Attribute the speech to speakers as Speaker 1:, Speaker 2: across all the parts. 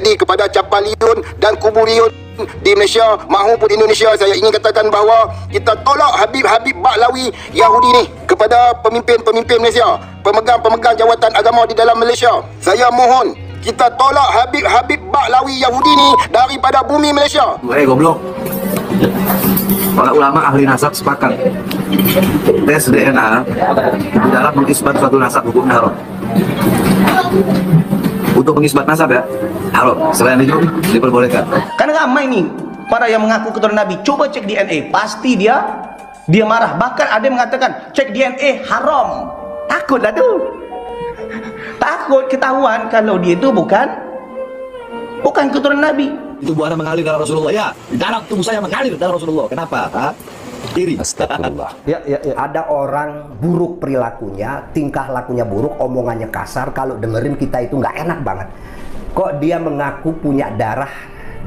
Speaker 1: Jadi kepada Capaliun dan Kuburiun di Malaysia maupun Indonesia, saya ingin katakan bahawa kita tolak Habib-Habib Baklawi Yahudi ni. Kepada pemimpin-pemimpin Malaysia, pemegang-pemegang jawatan agama di dalam Malaysia, saya mohon kita tolak Habib-Habib Baklawi Yahudi ni daripada bumi Malaysia.
Speaker 2: Goblok. Para ulama ahli nasab sepakat tes DNA di dalam mengisbat suatu nasab hukumnya haram. Untuk mengisbat nasab ya haram, selain itu diperbolehkan.
Speaker 3: Karena ramai nih para yang mengaku keturunan Nabi, coba cek DNA, pasti dia marah. Bahkan ada yang mengatakan cek DNA haram. Takutlah tu, takut ketahuan kalau dia itu bukan keturunan Nabi.
Speaker 2: Itu buahnya mengalir darah Rasulullah ya. Di dalam tubuh saya mengalir darah Rasulullah. Kenapa? Iri. Astagfirullah.
Speaker 4: Ya. Ada orang buruk perilakunya, tingkah lakunya buruk, omongannya kasar. Kalau dengerin kita itu nggak enak banget. Kok dia mengaku punya darah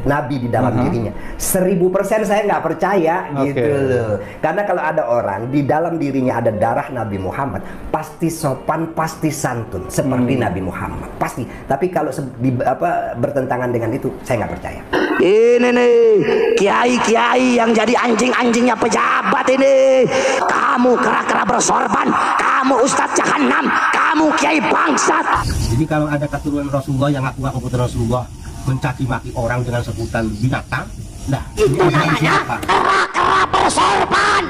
Speaker 4: Nabi di dalam dirinya? 1000% saya nggak percaya gitu loh. Karena kalau ada orang di dalam dirinya ada darah Nabi Muhammad, pasti sopan, pasti santun seperti Nabi Muhammad, pasti. Tapi kalau bertentangan dengan itu, saya nggak percaya.
Speaker 5: Ini nih kiai-kiai yang jadi anjing-anjingnya pejabat ini. Kamu kera-kera bersorban, kamu ustadz jahanam, kamu kiai bangsat.
Speaker 6: Jadi kalau ada keturunan Rasulullah yang ngaku-ngaku keturunan Rasulullah mencaci maki orang dengan sebutan binatang, nah
Speaker 5: itu namanya kera-kera bersorban.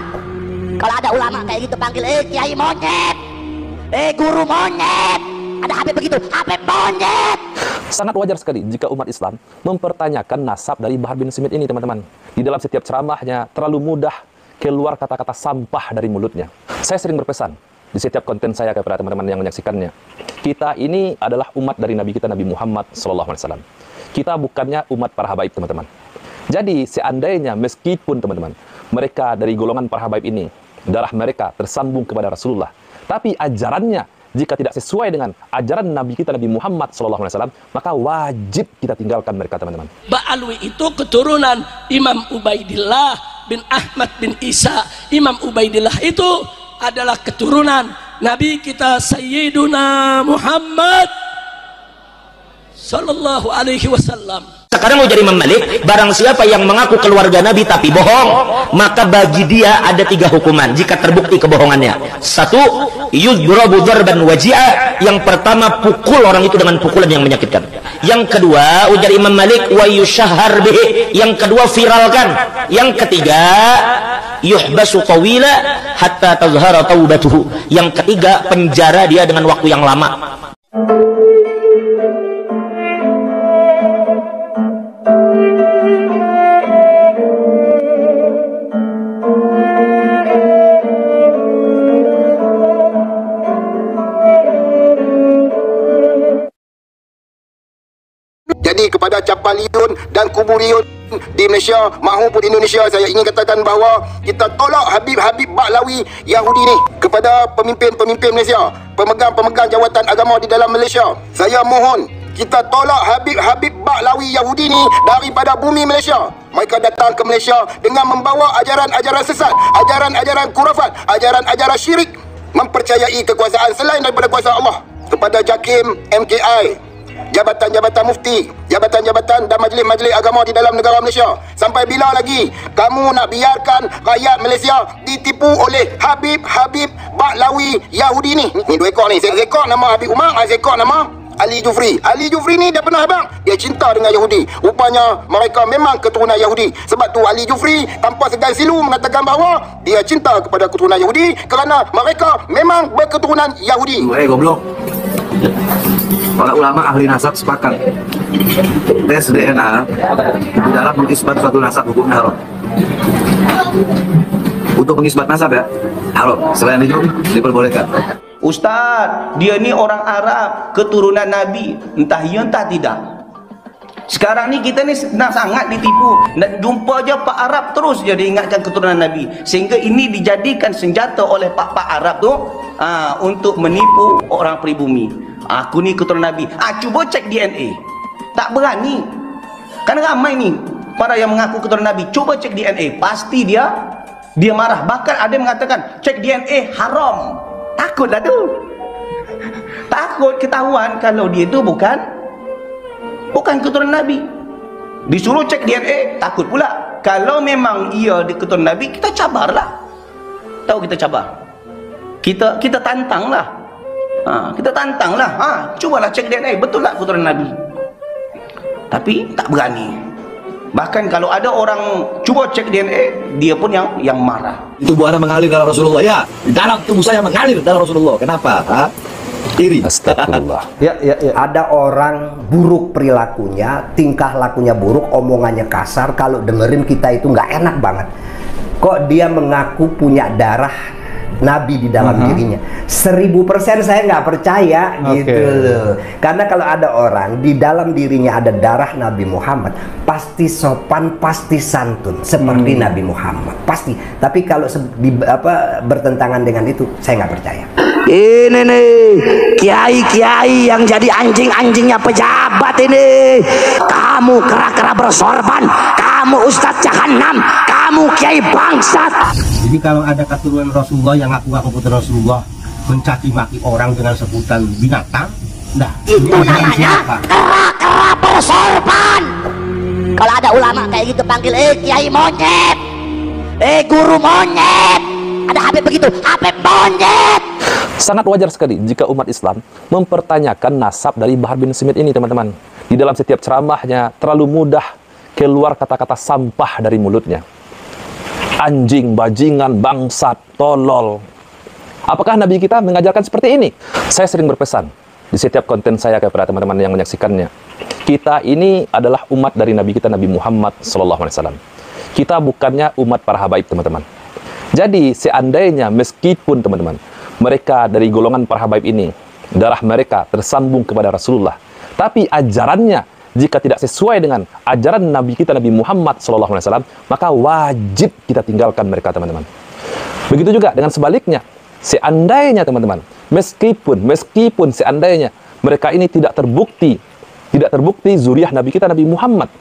Speaker 5: Kalau ada ulama kayak gitu panggil kiai monyet, guru monyet. Ada Habib begitu, Habib monyet.
Speaker 7: Sangat wajar sekali jika umat Islam mempertanyakan nasab dari Bahar bin Smith ini, teman-teman. Di dalam setiap ceramahnya terlalu mudah keluar kata-kata sampah dari mulutnya. Saya sering berpesan di setiap konten saya kepada teman-teman yang menyaksikannya. Kita ini adalah umat dari Nabi kita, Nabi Muhammad SAW. Kita bukannya umat para habaib, teman-teman. Jadi seandainya meskipun teman-teman mereka dari golongan para habaib ini, darah mereka tersambung kepada Rasulullah, tapi ajarannya jika tidak sesuai dengan ajaran Nabi kita, Nabi Muhammad SAW, maka wajib kita tinggalkan mereka, teman-teman.
Speaker 8: Ba'alwi itu keturunan Imam Ubaidillah bin Ahmad bin Isa. Imam Ubaidillah itu adalah keturunan Nabi kita Sayyiduna Muhammad Sallallahu Alaihi Wasallam.
Speaker 3: Sekarang mau jadi Imam Malik, barang siapa yang mengaku keluarga Nabi tapi bohong, maka bagi dia ada 3 hukuman jika terbukti kebohongannya. 1, yudrabu dzarban waji'a. Yang pertama, pukul orang itu dengan pukulan yang menyakitkan. Yang kedua, ujar Imam Malik, wa yushahhar bihi. Yang kedua, viralkan. Yang ketiga, yuhbasu tawila hatta tazhara taubatuhu. Yang ketiga, penjara dia dengan waktu yang lama.
Speaker 1: Jadi kepada Capaliun dan Kuburiun di Malaysia maupun Indonesia, saya ingin katakan bahawa kita tolak Habib-Habib Baklawi Yahudi ni. Kepada pemimpin-pemimpin Malaysia, pemegang-pemegang jawatan agama di dalam Malaysia, saya mohon kita tolak Habib-Habib Baklawi Yahudi ni daripada bumi Malaysia. Mereka datang ke Malaysia dengan membawa ajaran-ajaran sesat, ajaran-ajaran kurafat, ajaran-ajaran syirik, mempercayai kekuasaan selain daripada kuasa Allah. Kepada JAKIM, MKI, jabatan-jabatan mufti, jabatan-jabatan dan majlis-majlis agama di dalam negara Malaysia, sampai bila lagi kamu nak biarkan rakyat Malaysia ditipu oleh Habib-Habib Baklawi Yahudi ni? Ni 2 ekor ni, seekor nama Habib Umar, seekor nama Ali Jufri. Ali Jufri ni dah pernah abang, dia cinta dengan Yahudi. Rupanya mereka memang keturunan Yahudi. Sebab tu Ali Jufri tanpa segan silu mengatakan bahawa dia cinta kepada keturunan Yahudi kerana mereka memang berketurunan Yahudi.
Speaker 2: Goblok. Para ulama ahli nasab sepakat tes DNA di dalam mengisbat suatu nasab hukumnya haram. Untuk mengisbat nasab ya haram, selain itu diperbolehkan.
Speaker 3: Ustaz, dia ni orang Arab, keturunan Nabi, entah ya entah tidak. Sekarang ni kita ni sangat ditipu. Nak jumpa je Pak Arab terus je diingatkan keturunan Nabi, sehingga ini dijadikan senjata oleh Pak Arab tu untuk menipu orang pribumi. Aku ni keturunan Nabi. Cuba cek DNA. Tak berani. Kan ramai ni para yang mengaku keturunan Nabi, coba cek DNA, pasti dia marah. Bahkan ada yang mengatakan cek DNA haram. Takutlah tu, takut ketahuan kalau dia itu bukan bukan keturunan Nabi. Disuruh cek DNA, takut pula. Kalau memang ia di keturunan Nabi, kita cabarlah. Tahu kita cabar? Kita tantanglah. Kita tantanglah. Cubalah cek DNA, betul tak keturunan Nabi? Tapi tak berani. Bahkan kalau ada orang cuba cek DNA, dia pun yang marah.
Speaker 2: Tubuh Anda mengalir darah Rasulullah. Ya, dalam tubuh saya mengalir darah Rasulullah. Kenapa? Iri.
Speaker 7: Astagfirullah.
Speaker 4: Ya. Ada orang buruk perilakunya, tingkah lakunya buruk, omongannya kasar. Kalau dengerin kita itu nggak enak banget. Kok dia mengaku punya darah Nabi di dalam dirinya? 1000% saya nggak percaya gitu loh. Karena kalau ada orang di dalam dirinya ada darah Nabi Muhammad, pasti sopan, pasti santun seperti Nabi Muhammad, pasti. Tapi kalau bertentangan dengan itu, saya nggak percaya.
Speaker 5: Ini nih kiai-kiai yang jadi anjing-anjingnya pejabat ini. Kamu kera-kera bersorban, kamu ustadz jahanam, kamu kiai bangsat.
Speaker 6: Jadi kalau ada keturunan Rasulullah yang ngaku-ngaku keturunan Rasulullah mencaci maki orang dengan sebutan binatang, nah
Speaker 5: Itu namanya kera-kera bersorban. Kalau ada ulama kayak gitu panggil kiai monyet, guru monyet. Ada Habib begitu, Habib monyet.
Speaker 7: Sangat wajar sekali jika umat Islam mempertanyakan nasab dari Bahar bin Smith ini, teman-teman. Di dalam setiap ceramahnya terlalu mudah keluar kata-kata sampah dari mulutnya. Anjing, bajingan, bangsat, tolol. Apakah Nabi kita mengajarkan seperti ini? Saya sering berpesan di setiap konten saya kepada teman-teman yang menyaksikannya. Kita ini adalah umat dari Nabi kita, Nabi Muhammad SAW. Kita bukannya umat para habaib, teman-teman. Jadi seandainya meskipun teman-teman mereka dari golongan para habaib ini, darah mereka tersambung kepada Rasulullah, tapi ajarannya jika tidak sesuai dengan ajaran Nabi kita Nabi Muhammad SAW, maka wajib kita tinggalkan mereka, teman-teman. Begitu juga dengan sebaliknya, seandainya teman-teman, meskipun seandainya mereka ini tidak terbukti zuriat Nabi kita Nabi Muhammad,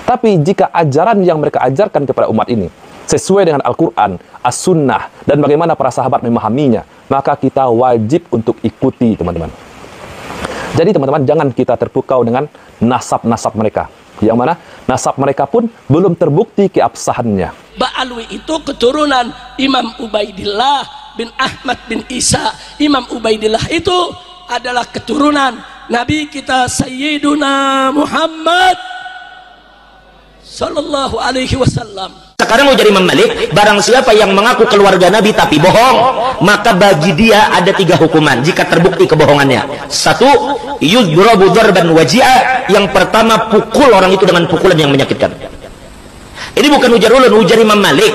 Speaker 7: tapi jika ajaran yang mereka ajarkan kepada umat ini sesuai dengan Al-Quran, As-Sunnah, dan bagaimana para sahabat memahaminya, maka kita wajib untuk ikuti, teman-teman. Jadi teman-teman, jangan kita terpukau dengan nasab-nasab mereka, yang mana nasab mereka pun belum terbukti keabsahannya.
Speaker 8: Ba'alwi itu keturunan Imam Ubaidillah bin Ahmad bin Isa. Imam Ubaidillah itu adalah keturunan Nabi kita Sayyiduna Muhammad Sallallahu Alaihi Wasallam.
Speaker 5: Sekarang mau jadi Imam Malik, barang siapa yang mengaku keluarga Nabi tapi bohong, maka bagi dia ada 3 hukuman jika terbukti kebohongannya. 1, yudhrabu darban waji'a. Yang pertama, pukul orang itu dengan pukulan yang menyakitkan. Ini bukan ujar ulun, ujar Imam Malik.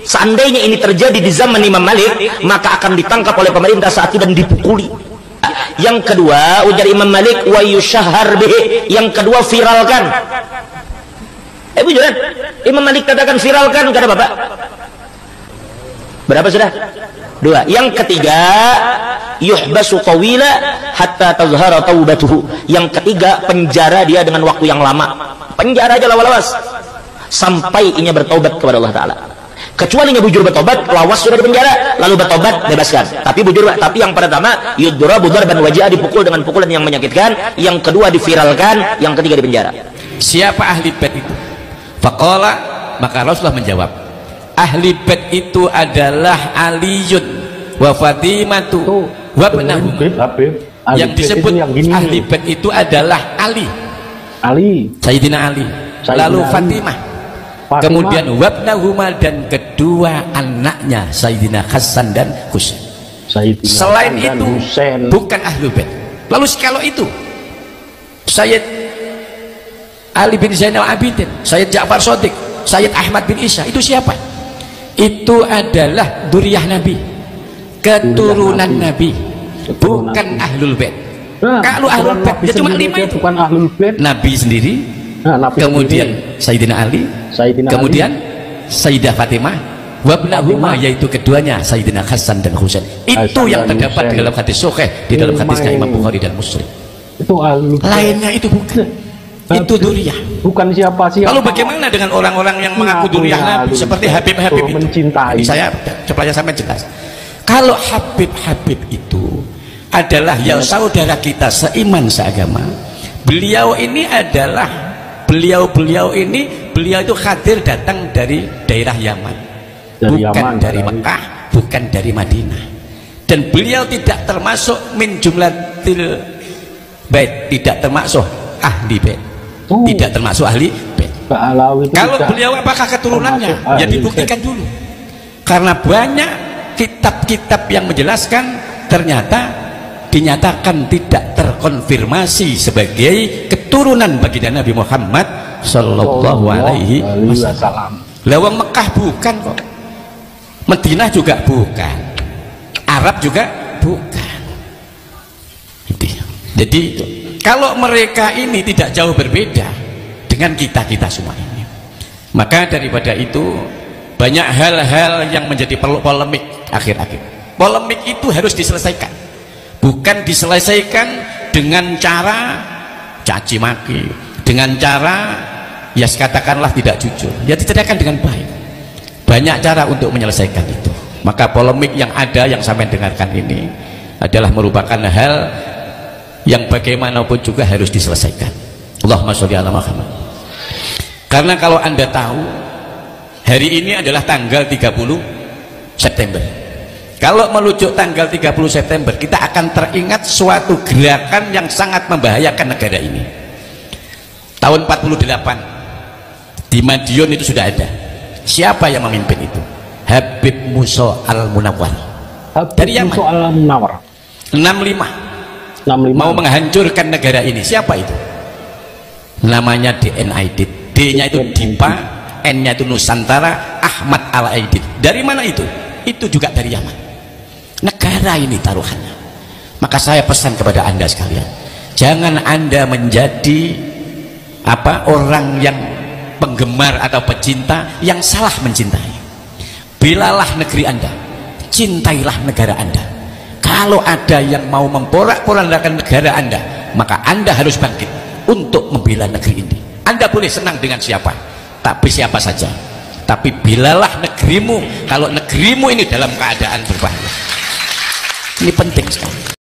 Speaker 5: Seandainya ini terjadi di zaman Imam Malik, maka akan ditangkap oleh pemerintah saat itu dan dipukuli. Yang kedua, ujar Imam Malik, wa yushahhar bihi. Yang kedua, viralkan. Bujuran, Imam Malik katakan viralkan, kata Bapak. Berapa sudah? 2. Yang ketiga, yuhbasu tawila hatta tazhara taubatuhu. Yang ketiga, penjara dia dengan waktu yang lama. Penjara aja lawas sampai inya bertaubat kepada Allah Ta'ala. Kecuali inya bujur bertobat, lawas sudah di penjara, lalu bertobat, bebaskan. Tapi bujur, tapi yang pertama, yudrabu darban waji'a, dipukul dengan pukulan yang menyakitkan. Yang kedua, diviralkan. Yang ketiga, di penjara.
Speaker 9: Siapa ahli bait itu? Faqala, maka Rasulullah menjawab, ahli bait itu adalah Aliyun wa Fatimatu wa ibnahum. Yang disebut ahli bait itu adalah Ali, Sayyidina Ali, lalu Fatimah, kemudian wa ibnahuma, dan kedua anaknya Sayyidina Hasan dan Husain. Selain itu bukan ahli bait. Lalu kalau itu Sayyid Ali bin Zainal Abidin, Sayyid Ja'far Shadiq, Sayyid Ahmad bin Isa, itu siapa? Itu adalah duriyah Nabi, keturunan Nabi, bukan ahlul bait. Kalau ahlul bait ya cuma 5 itu.
Speaker 10: Bukan ahlul bait.
Speaker 9: Nabi sendiri, kemudian Sayyidina Ali, kemudian Sayyidah Fatimah, wabnahuma, yaitu keduanya Sayyidina Hasan dan Husain. Itu yang terdapat di dalam hadis sahih, di dalam hadisnya Imam Bukhari dan Muslim.
Speaker 10: Itu ahlul bait.
Speaker 9: Lainnya itu bukan. Itu duriyah.
Speaker 10: Bukan siapa-siapa.
Speaker 9: Lalu bagaimana dengan orang-orang yang mengaku duriyah Nabi seperti Habib-Habib itu?
Speaker 10: Mencintai.
Speaker 9: Ini saya coba sampai jelas. Kalau Habib-Habib itu adalah yang saudara kita seiman seagama, beliau ini adalah beliau itu hadir datang dari daerah Yaman, bukan dari Mekah, bukan dari Madinah, dan beliau tidak termasuk min jumlatil bait, tidak termasuk ahli bait, tidak termasuk ahli bait. Kalau beliau apakah keturunannya? Ya dibuktikan dulu, karena banyak kitab-kitab yang menjelaskan ternyata dinyatakan tidak terkonfirmasi sebagai keturunan baginda Nabi Muhammad sallallahu alaihi wasallam. Lawang Mekah bukan kok, Madinah juga bukan, Arab juga bukan. Jadi kalau mereka ini tidak jauh berbeda dengan kita semua ini, maka daripada itu banyak hal-hal yang menjadi polemik akhir-akhir. Polemik itu harus diselesaikan, bukan diselesaikan dengan cara caci maki, dengan cara ya katakanlah tidak jujur, ya diceritakan dengan baik. Banyak cara untuk menyelesaikan itu. Maka polemik yang ada yang sampai dengarkan ini adalah merupakan hal yang bagaimanapun juga harus diselesaikan. Allahumma sholli ala Muhammad. Karena kalau Anda tahu hari ini adalah tanggal 30 September. Kalau menuju tanggal 30 September kita akan teringat suatu gerakan yang sangat membahayakan negara ini. Tahun 48 di Madiun itu sudah ada. Siapa yang memimpin itu? Habib Musa Al-Munawwar dari Yaman. 65 mau menghancurkan negara ini. Siapa itu? Namanya DNAIDID. D-nya itu Dipa, N-nya itu Nusantara, Ahmad Al-Aidid. Dari mana itu? Itu juga dari Yaman. Negara ini taruhannya. Maka saya pesan kepada Anda sekalian, jangan Anda menjadi orang yang penggemar atau pecinta yang salah mencintai. Belalah negeri Anda, cintailah negara Anda. Kalau ada yang mau memporak-porandakan negara Anda, maka Anda harus bangkit untuk membela negeri ini. Anda boleh senang dengan siapa, tapi siapa saja, tapi belalah negerimu kalau negerimu ini dalam keadaan berbahaya. Ini penting sekali.